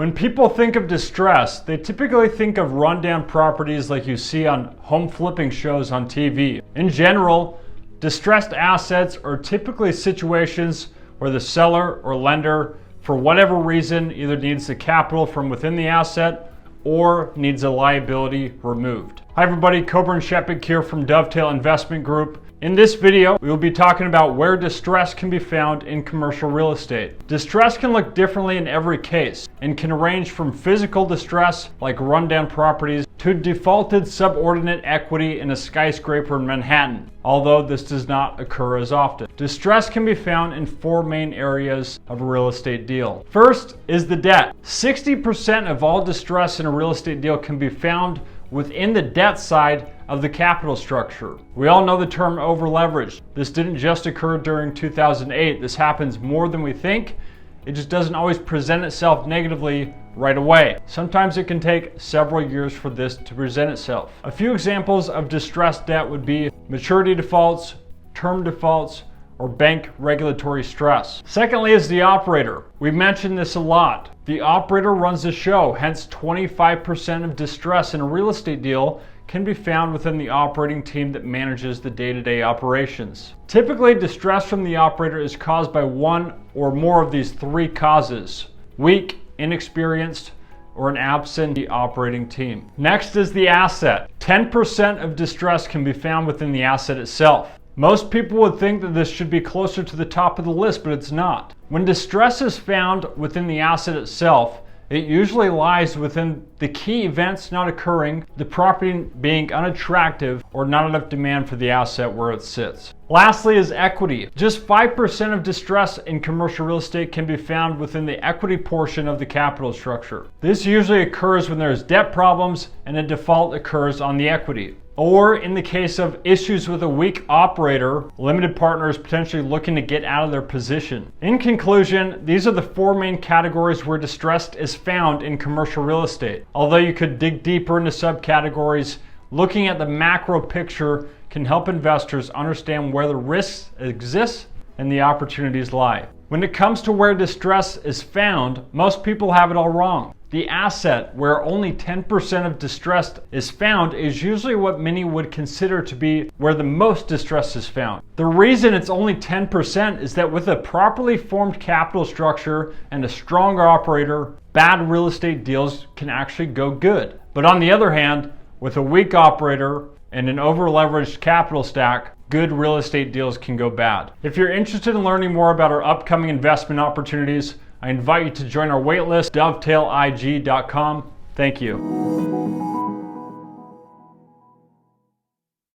When people think of distress, they typically think of rundown properties like you see on home flipping shows on TV. In general, distressed assets are typically situations where the seller or lender, for whatever reason, either needs the capital from within the asset or needs a liability removed. Hi everybody, Coburn Sheppick here from Dovetail Investment Group. In this video, we will be talking about where distress can be found in commercial real estate. Distress can look differently in every case and can range from physical distress, like rundown properties, to defaulted subordinate equity in a skyscraper in Manhattan, although this does not occur as often. Distress can be found in four main areas of a real estate deal. First is the debt. 60% of all distress in a real estate deal can be found within the debt side of the capital structure. We all know the term over-leveraged. This didn't just occur during 2008. This happens more than we think. It just doesn't always present itself negatively right away. Sometimes it can take several years for this to present itself. A few examples of distressed debt would be maturity defaults, term defaults, or bank regulatory stress. Secondly is the operator. We've mentioned this a lot. The operator runs the show, hence 25% of distress in a real estate deal can be found within the operating team that manages the day-to-day operations. Typically, distress from the operator is caused by one or more of these three causes: weak, inexperienced, or an absent operating team. Next is the asset. 10% of distress can be found within the asset itself. Most people would think that this should be closer to the top of the list, but it's not. When distress is found within the asset itself, it usually lies within the key events not occurring, the property being unattractive, or not enough demand for the asset where it sits. Lastly is equity. Just 5% of distress in commercial real estate can be found within the equity portion of the capital structure. This usually occurs when there's debt problems and a default occurs on the equity. Or in the case of issues with a weak operator, limited partners potentially looking to get out of their position. In conclusion, these are the four main categories where distress is found in commercial real estate. Although you could dig deeper into subcategories, looking at the macro picture can help investors understand where the risks exist and the opportunities lie. When it comes to where distress is found, most people have it all wrong. The asset where only 10% of distress is found is usually what many would consider to be where the most distress is found. The reason it's only 10% is that with a properly formed capital structure and a stronger operator, bad real estate deals can actually go good. But on the other hand, with a weak operator and an over-leveraged capital stack, good real estate deals can go bad. If you're interested in learning more about our upcoming investment opportunities, I invite you to join our waitlist, dovetailig.com. Thank you.